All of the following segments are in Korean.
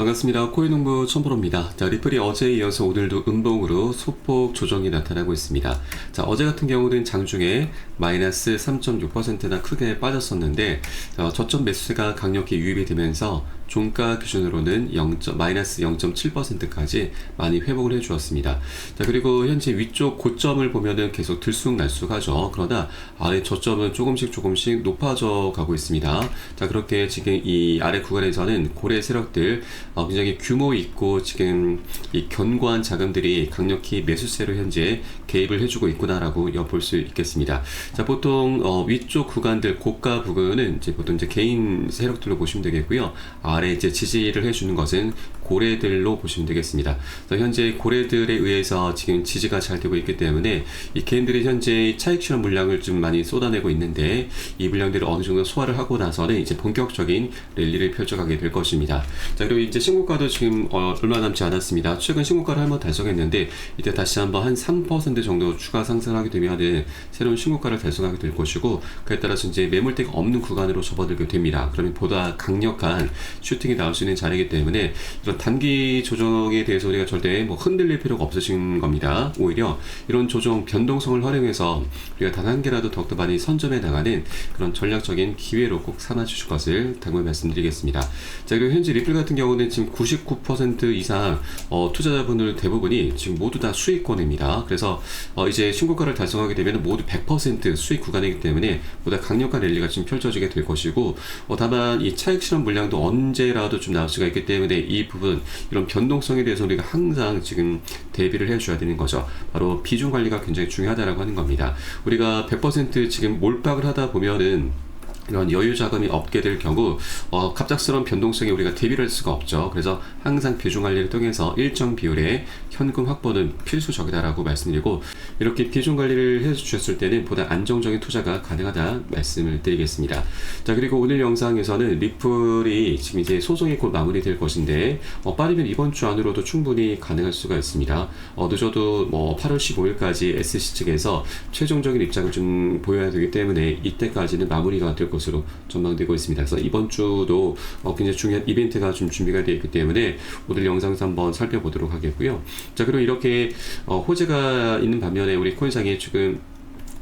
반갑습니다. 코인농부 천프로입니다. 자, 리플이 어제에 이어서 오늘도 음봉으로 소폭 조정이 나타나고 있습니다. 자, 어제 같은 경우는 장중에 마이너스 3.6%나 크게 빠졌었는데 저점 매수세가 강력히 유입이 되면서 종가 기준으로는 마이너스 0.7%까지 많이 회복을 해주었습니다. 자, 그리고 현재 위쪽 고점을 보면은 계속 들쑥날쑥하죠. 그러나 아래 저점은 조금씩 높아져 가고 있습니다. 자, 그렇게 지금 이 아래 구간에서는 고래 세력들 굉장히 규모 있고 지금 이 견고한 자금들이 강력히 매수세로 현재 개입을 해주고 있구나라고 엿볼 수 있겠습니다. 자, 보통 위쪽 구간들 고가 부근은 이제 보통 이제 개인 세력들로 보시면 되겠고요. 아래 이제 지지를 해주는 것은 고래들로 보시면 되겠습니다. 현재 고래들에 의해서 지금 지지가 잘 되고 있기 때문에 이 개인들이 현재 차익 실현 물량을 좀 많이 쏟아내고 있는데 이 물량들을 어느 정도 소화를 하고 나서는 이제 본격적인 랠리를 펼쳐가게 될 것입니다. 자, 그리고 이제 신고가도 지금 얼마 남지 않았습니다. 최근 신고가를 한번 달성했는데 이때 다시 한번 한 3% 정도 추가 상승하게 되면은 새로운 신고가를 달성하게 될 것이고, 그에 따라서 이제 매물대가 없는 구간으로 접어들게 됩니다. 그러면 보다 강력한 슈팅이 나올 수 있는 자리이기 때문에 이런 단기 조정에 대해서 우리가 절대 흔들릴 필요가 없으신 겁니다. 오히려 이런 조정 변동성을 활용해서 우리가 단 한 개라도 더욱더 많이 선점해 나가는 그런 전략적인 기회로 꼭 삼아 주실 것을 당부해 말씀드리겠습니다. 자, 그리고 현재 리플 같은 경우는 지금 99% 이상 투자자분들 대부분이 지금 모두 다 수익권입니다. 그래서 이제 신고가를 달성하게 되면 모두 100% 수익 구간이기 때문에 보다 강력한 랠리가 지금 펼쳐지게 될 것이고, 다만 이 차익 실현 물량도 언제라도 좀 나올 수가 있기 때문에 이 부분, 이런 변동성에 대해서 우리가 항상 지금 대비를 해줘야 되는 거죠. 바로 비중 관리가 굉장히 중요하다라고 하는 겁니다. 우리가 100% 지금 몰빵을 하다 보면은 이런 여유 자금이 없게 될 경우 갑작스러운 변동성에 우리가 대비를 할 수가 없죠. 그래서 항상 비중 관리를 통해서 일정 비율의 현금 확보는 필수적이다라고 말씀드리고, 이렇게 비중 관리를 해주셨을 때는 보다 안정적인 투자가 가능하다 말씀을 드리겠습니다. 자, 그리고 오늘 영상에서는 리플이 지금 이제 소송이 곧 마무리될 것인데 빠르면 이번 주 안으로도 충분히 가능할 수가 있습니다. 늦어도 8월 15일까지 SC 측에서 최종적인 입장을 좀 보여야 되기 때문에 이때까지는 마무리가 될 것으로 전망되고 있습니다. 그래서 이번 주도 굉장히 중요한 이벤트가 좀 준비가 되어 있기 때문에 오늘 영상에서 한번 살펴보도록 하겠고요. 자, 그리고 이렇게 호재가 있는 반면에 우리 코인상에 지금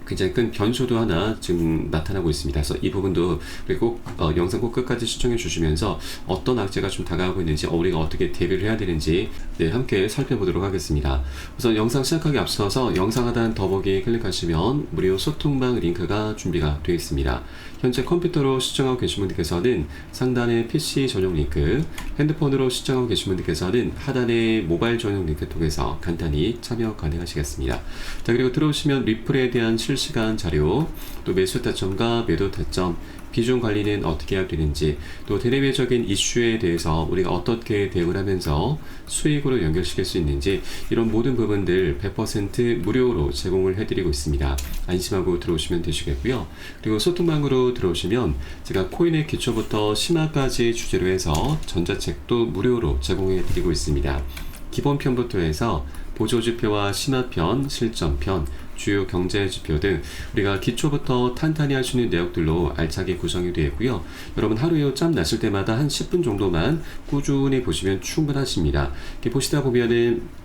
굉장히 큰 변수도 하나 지금 나타나고 있습니다. 그래서 이 부분도 꼭 영상 꼭 끝까지 시청해 주시면서 어떤 악재가 좀 다가오고 있는지 우리가 어떻게 대비를 해야 되는지 함께 살펴보도록 하겠습니다. 우선 영상 시작하기 앞서서 영상 하단 더보기 클릭하시면 무료 소통방 링크가 준비가 되어 있습니다. 현재 컴퓨터로 시청하고 계신 분들께서는 상단의 PC 전용 링크, 핸드폰으로 시청하고 계신 분들께서는 하단의 모바일 전용 링크 통해서 간단히 참여 가능하시겠습니다. 자, 그리고 들어오시면 리플에 대한 실시간 자료, 또 매수 타점과 매도 타점, 비중 관리는 어떻게 해야 되는지, 또 대내외적인 이슈에 대해서 우리가 어떻게 대응을 하면서 수익으로 연결시킬 수 있는지, 이런 모든 부분들 100% 무료로 제공을 해드리고 있습니다. 안심하고 들어오시면 되시겠고요. 그리고 소통방으로 들어오시면 제가 코인의 기초부터 심화까지 주제로 해서 전자책도 무료로 제공해드리고 있습니다. 기본편부터 해서 보조지표와 심화편, 실전편, 주요 경제지표 등 우리가 기초부터 탄탄히 할 수 있는 내역들로 알차게 구성이 되어 있고요. 여러분 하루에 짬 나실 때마다 한 10분 정도만 꾸준히 보시면 충분하십니다. 이렇게 보시다 보면은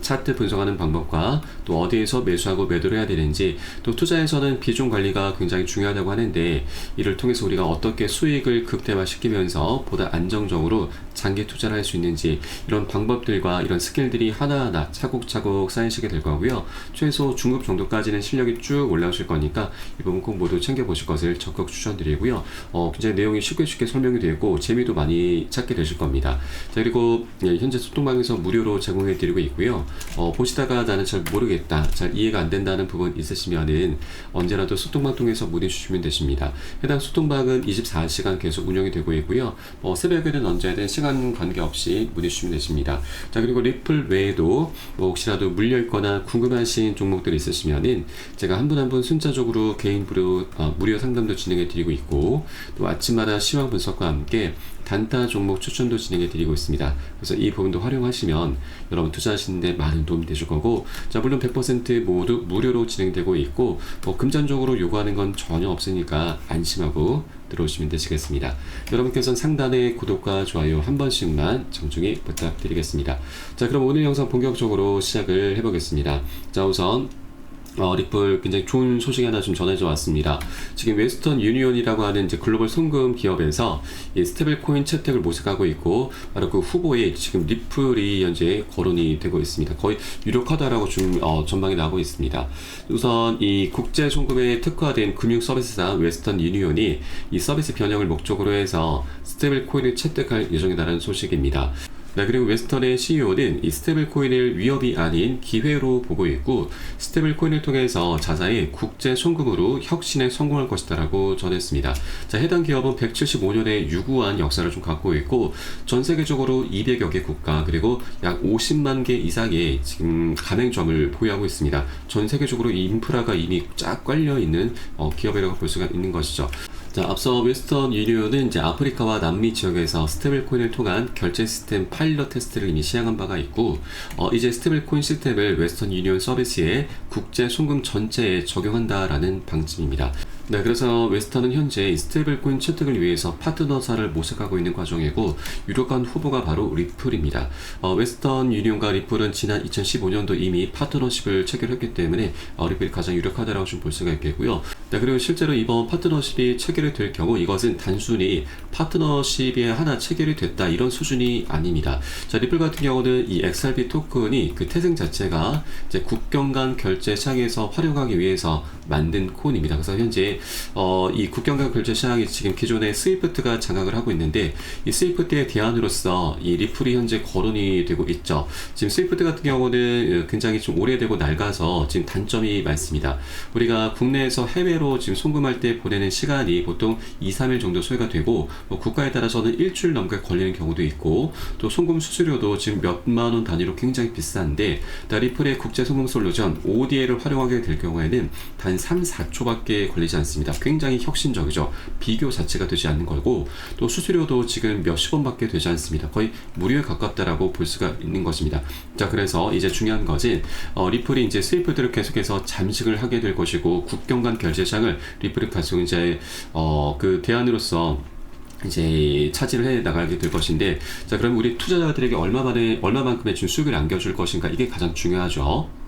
차트 분석하는 방법과 또 어디에서 매수하고 매도를 해야 되는지, 또 투자에서는 비중 관리가 굉장히 중요하다고 하는데 이를 통해서 우리가 어떻게 수익을 극대화시키면서 보다 안정적으로 장기 투자를 할 수 있는지, 이런 방법들과 이런 스킬들이 하나하나 차곡차곡 쌓이시게 될 거고요. 최소 중급 정도까지는 실력이 쭉 올라오실 거니까 이 부분 꼭 모두 챙겨보실 것을 적극 추천드리고요. 굉장히 내용이 쉽게 설명이 되고 재미도 많이 찾게 되실 겁니다. 자, 그리고 현재 소통방에서 무료로 제공해드리고 있고요. 보시다가 나는 잘 모르겠다, 잘 이해가 안 된다는 부분 있으시면은 언제라도 소통방 통해서 문의 주시면 되십니다. 해당 소통방은 24시간 계속 운영이 되고 있고요. 새벽에는 언제든 시간 관계없이 문의 주시면 되십니다. 자, 그리고 리플 외에도 혹시라도 물려있거나 궁금하신 종목들이 있으시면은 제가 한 분 한 분 순차적으로 개인 무료 상담도 진행해 드리고 있고, 또 아침마다 시황 분석과 함께 단타 종목 추천도 진행해 드리고 있습니다. 그래서 이 부분도 활용하시면 여러분 투자하시는데 많은 도움이 되실 거고, 자 물론 100% 모두 무료로 진행되고 있고 금전적으로 요구하는 건 전혀 없으니까 안심하고 들어오시면 되시겠습니다. 여러분께서는 상단에 구독과 좋아요 한 번씩만 정중히 부탁드리겠습니다. 자 그럼 오늘 영상 본격적으로 시작을 해보겠습니다. 자 우선 리플 굉장히 좋은 소식이 하나 좀 전해져 왔습니다. 지금 웨스턴 유니온이라고 하는 이제 글로벌 송금 기업에서 이 스테이블 코인 채택을 모색하고 있고, 바로 그 후보에 지금 리플이 현재 거론이 되고 있습니다. 거의 유력하다라고 좀 전망이 나오고 있습니다. 우선 이 국제 송금에 특화된 금융 서비스사 웨스턴 유니온이 이 서비스 변형을 목적으로 해서 스테이블 코인을 채택할 예정이라는 소식입니다. 네, 그리고 웨스턴의 CEO는 이 스테이블 코인을 위협이 아닌 기회로 보고 있고, 스테이블 코인을 통해서 자사의 국제 송금으로 혁신에 성공할 것이다라고 전했습니다. 자, 해당 기업은 175년의 유구한 역사를 좀 갖고 있고, 전 세계적으로 200여 개 국가 그리고 약 50만 개 이상의 지금 가맹점을 보유하고 있습니다. 전 세계적으로 이 인프라가 이미 쫙 깔려 있는 기업이라고 볼 수가 있는 것이죠. 자, 앞서 웨스턴 유니온은 이제 아프리카와 남미 지역에서 스테이블 코인을 통한 결제 시스템 파일럿 테스트를 이미 시행한 바가 있고, 이제 스테이블 코인 시스템을 웨스턴 유니온 서비스에 국제 송금 전체에 적용한다라는 방침입니다. 네, 그래서 웨스턴은 현재 스테이블 코인 채택을 위해서 파트너사를 모색하고 있는 과정이고, 유력한 후보가 바로 리플입니다. 웨스턴 유니온과 리플은 지난 2015년도 이미 파트너십을 체결했기 때문에 리플이 가장 유력하다라고 좀 볼 수가 있겠고요. 네, 그리고 실제로 이번 파트너십이 체결이 될 경우 이것은 단순히 파트너십이 하나 체결이 됐다 이런 수준이 아닙니다. 자, 리플 같은 경우는 이 XRP 토큰이 그 태생 자체가 이제 국경 간 결제 시장에서 활용하기 위해서 만든 코인입니다. 그래서 현재 이 국경 간 결제 시장이 지금 기존에 스위프트가 장악을 하고 있는데, 이 스위프트의 대안으로서 이 리플이 현재 거론이 되고 있죠. 지금 스위프트 같은 경우는 굉장히 좀 오래되고 낡아서 지금 단점이 많습니다. 우리가 국내에서 해외로 지금 송금할 때 보내는 시간이 보통 2-3일 정도 소요가 되고, 국가에 따라서는 일주일 넘게 걸리는 경우도 있고, 또 송금 수수료도 지금 몇만 원 단위로 굉장히 비싼데, 리플의 국제 송금 솔루션 ODA를 활용하게 될 경우에는 단 3-4초밖에 걸리지 않습니다. 굉장히 혁신적이죠. 비교 자체가 되지 않는 거고, 또 수수료도 지금 몇십 원밖에 되지 않습니다. 거의 무료에 가깝다라고 볼 수가 있는 것입니다. 자, 그래서 이제 중요한 것은 리플이 이제 스위프트를 계속해서 잠식을 하게 될 것이고, 국경 간 결제 시장을 리플이 가지고 이제 그 대안으로서 이제 차지를 해 나가게 될 것인데, 자 그럼 우리 투자자들에게 얼마만큼의 준 수익을 안겨줄 것인가, 이게 가장 중요하죠.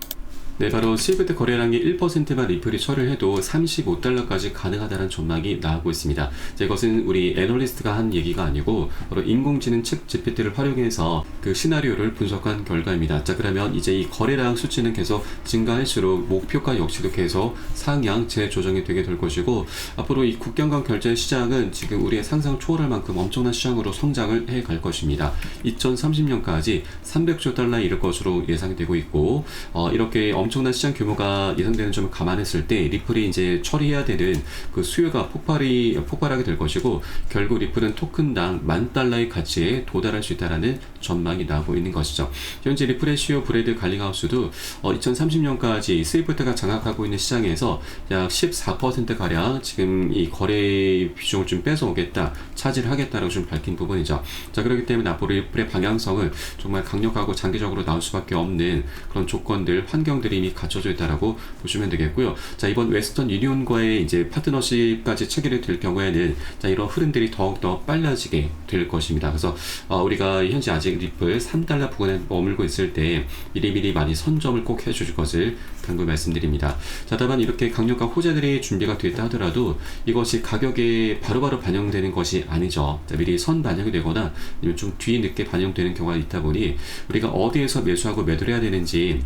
네, 바로 스위프트 거래량의 1%만 리플이 처리를 해도 $35까지 가능하다는 전망이 나오고 있습니다. 자, 이것은 우리 애널리스트가 한 얘기가 아니고 바로 인공지능 챗 GPT를 활용해서 그 시나리오를 분석한 결과입니다. 자, 그러면 이제 이 거래량 수치는 계속 증가할수록 목표가 역시도 계속 상향 재조정이 되게 될 것이고, 앞으로 이 국경 간 결제 시장은 지금 우리의 상상 초월할 만큼 엄청난 시장으로 성장을 해 갈 것입니다. 2030년까지 $300조 이를 것으로 예상이 되고 있고, 이렇게 엄청난 시장 규모가 예상되는 점을 감안했을 때 리플이 이제 처리해야 되는 그 수요가 폭발하게 될 것이고, 결국 리플은 토큰당 $10,000의 가치에 도달할 수 있다는 전망이 나오고 있는 것이죠. 현재 리플의 CEO 브래드 갈링하우스도 2030년까지 스위프트가 장악하고 있는 시장에서 약 14%가량 지금 이 거래 비중을 좀 뺏어오겠다, 차지를 하겠다라고 좀 밝힌 부분이죠. 자, 그렇기 때문에 앞으로 리플의 방향성은 정말 강력하고 장기적으로 나올 수밖에 없는 그런 조건들, 환경들이 이미 갖춰져 있다라고 보시면 되겠고요. 자, 이번 웨스턴 유니온과의 이제 파트너십까지 체결이 될 경우에는 자, 이런 흐름들이 더욱더 빨라지게 될 것입니다. 그래서 우리가 현재 아직 리플 $3 부근에 머물고 있을 때 미리미리 많이 선점을 꼭 해주실 것을 당부 말씀드립니다. 자, 다만 이렇게 강력한 호재들이 준비가 됐다 하더라도 이것이 가격에 바로바로 반영되는 것이 아니죠. 자, 미리 선 반영이 되거나 아니면 좀 뒤늦게 반영되는 경우가 있다 보니 우리가 어디에서 매수하고 매도를 해야 되는지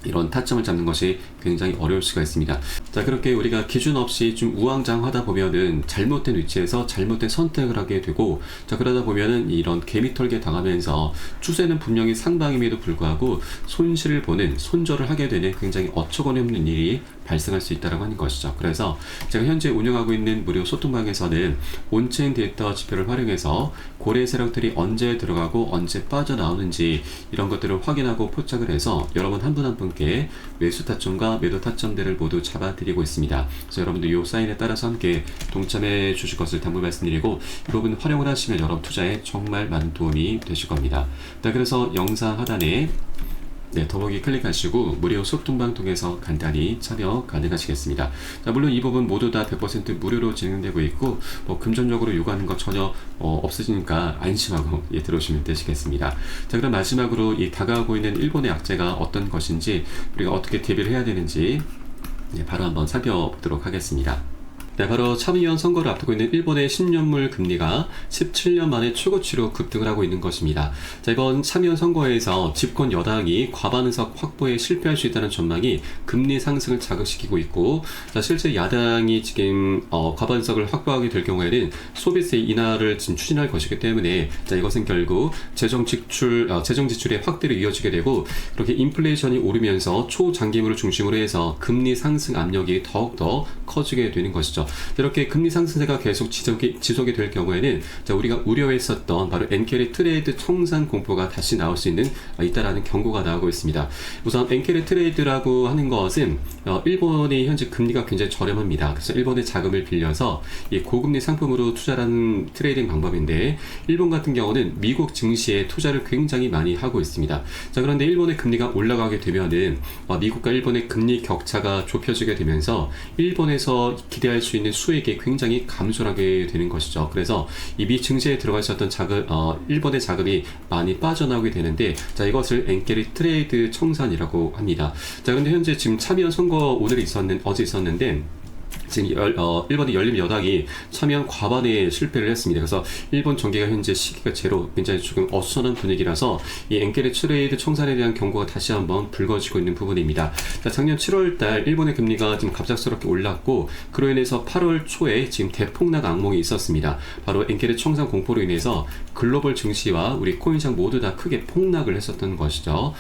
이런 타점을 잡는 것이 굉장히 어려울 수가 있습니다. 자, 그렇게 우리가 기준 없이 좀 우왕좌왕하다 보면은 잘못된 위치에서 잘못된 선택을 하게 되고, 자, 그러다 보면은 이런 개미털게 당하면서 추세는 분명히 상방임에도 불구하고 손실을 보는, 손절을 하게 되는 굉장히 어처구니없는 일이 발생할 수 있다고 하는 것이죠. 그래서 제가 현재 운영하고 있는 무료 소통방에서는 온체인 데이터 지표를 활용해서 고래 세력들이 언제 들어가고 언제 빠져나오는지 이런 것들을 확인하고 포착을 해서 여러분 한 분 한 분 함께 매수 타점과 매도 타점들을 모두 잡아드리고 있습니다. 그래서 여러분들 이 사인에 따라서 함께 동참해 주실 것을 당부 말씀드리고 이 부분 활용을 하시면 여러분 투자에 정말 많은 도움이 되실 겁니다. 그래서 영상 하단에 더보기 클릭하시고 무료 소통방 통해서 간단히 참여 가능하시겠습니다. 물론 이 부분 모두 다 100% 무료로 진행되고 있고 금전적으로 요구하는 것 전혀 없으시니까 안심하고 들어오시면 되시겠습니다. 그럼 마지막으로 이 다가오고 있는 일본의 악재가 어떤 것인지 우리가 어떻게 대비를 해야 되는지 바로 한번 살펴보도록 하겠습니다. 바로 참의원 선거를 앞두고 있는 일본의 10년물 금리가 17년 만에 최고치로 급등을 하고 있는 것입니다. 이번 참의원 선거에서 집권 여당이 과반 의석 확보에 실패할 수 있다는 전망이 금리 상승을 자극시키고 있고, 실제 야당이 지금 과반 의석을 확보하게 될 경우에는 소비세 인하를 지금 추진할 것이기 때문에 이것은 결국 재정 지출의 확대로 이어지게 되고, 그렇게 인플레이션이 오르면서 초장기물을 중심으로 해서 금리 상승 압력이 더욱더 커지게 되는 것이죠. 이렇게 금리 상승세가 계속 지속이 될 경우에는 우리가 우려했었던 바로 엔케리 트레이드 청산 공포가 다시 나올 수 있다라는 경고가 나오고 있습니다. 우선 엔케리 트레이드라고 하는 것은 일본의 현재 금리가 굉장히 저렴합니다. 그래서 일본의 자금을 빌려서 이 고금리 상품으로 투자하는 트레이딩 방법인데, 일본 같은 경우는 미국 증시에 투자를 굉장히 많이 하고 있습니다. 그런데 일본의 금리가 올라가게 되면은 미국과 일본의 금리 격차가 좁혀지게 되면서 일본에서 기대할 수 있는 수익이 굉장히 감소하게 되는 것이죠. 그래서 이 미 증시에 들어가 있었던 일본의 자금이 많이 빠져나오게 되는데, 이것을 엔케리 트레이드 청산이라고 합니다. 그런데 현재 지금 참의원 선거 어제 있었는데, 지금 일본의 열린 여당이 참여한 과반에 실패를 했습니다. 그래서 일본 정계가 현재 시기가 제로, 굉장히 조금 어수선한 분위기라서 이 엔케리 트레이드 청산에 대한 경고가 다시 한번 불거지고 있는 부분입니다. 작년 7월달 일본의 금리가 지금 갑작스럽게 올랐고, 그로 인해서 8월 초에 지금 대폭락 악몽이 있었습니다. 바로 엔케리 청산 공포로 인해서 글로벌 증시와 우리 코인시장 모두 다 크게 폭락을 했었던 것이죠.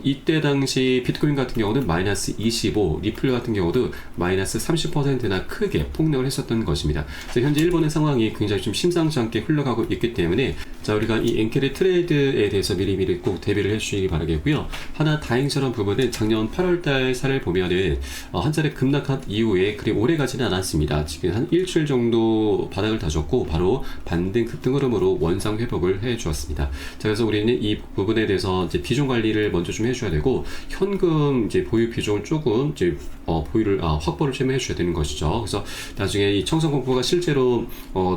이때 당시 비트코인 같은 경우는 마이너스 25, 리플 같은 경우도 마이너스 30%나 크게 폭락을 했었던 것입니다. 그래서 현재 일본의 상황이 굉장히 좀 심상치 않게 흘러가고 있기 때문에 우리가 이 엔케리 트레이드에 대해서 미리미리 꼭 대비를 해주시기 바라겠고요. 하나 다행스러운 부분은 작년 8월달 사례를 보면은 한 차례 급락한 이후에 그리 오래 가지는 않았습니다. 지금 한 일주일 정도 바닥을 다졌고 바로 반등 급등 흐름으로 원상 회복을 해주었습니다. 그래서 우리는 이 부분에 대해서 이제 비중 관리를 먼저 좀 해줘야 되고, 현금 보유 비중을 조금 보유를 확보를 좀 해줘야 되는 것이죠. 그래서 나중에 이 청산 공포가 실제로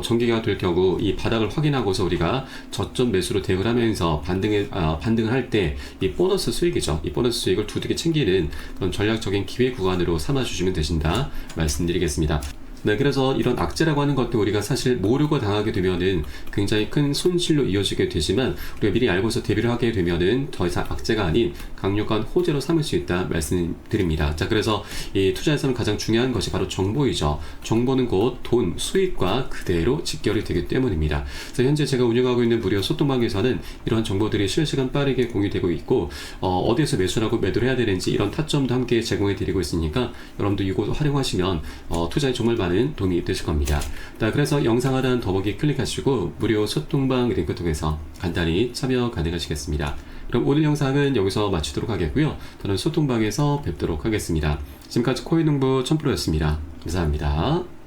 전개가 될 경우 이 바닥을 확인하고서 우리가 저점 매수로 대응을 하면서 반등을 할 때 이 보너스 수익이죠. 이 보너스 수익을 두둑이 챙기는 그런 전략적인 기회 구간으로 삼아주시면 되신다 말씀드리겠습니다. 그래서 이런 악재라고 하는 것도 우리가 사실 모르고 당하게 되면은 굉장히 큰 손실로 이어지게 되지만, 우리가 미리 알고서 대비를 하게 되면은 더 이상 악재가 아닌 강력한 호재로 삼을 수 있다 말씀드립니다. 그래서 이 투자에서는 가장 중요한 것이 바로 정보이죠. 정보는 곧 돈, 수익과 그대로 직결이 되기 때문입니다. 그래서 현재 제가 운영하고 있는 무료 소통방에서는 이런 정보들이 실시간 빠르게 공유되고 있고, 어디에서 매수하고 매도를 해야 되는지 이런 타점도 함께 제공해 드리고 있으니까 여러분도 이거 활용하시면 투자에 정말 많은 도움이 되실 겁니다. 그래서 영상 하단 더보기 클릭하시고 무료 소통방 링크 통해서 간단히 참여 가능하시겠습니다. 그럼 오늘 영상은 여기서 마치도록 하겠고요. 저는 소통방에서 뵙도록 하겠습니다. 지금까지 코인농부 1000%였습니다. 감사합니다.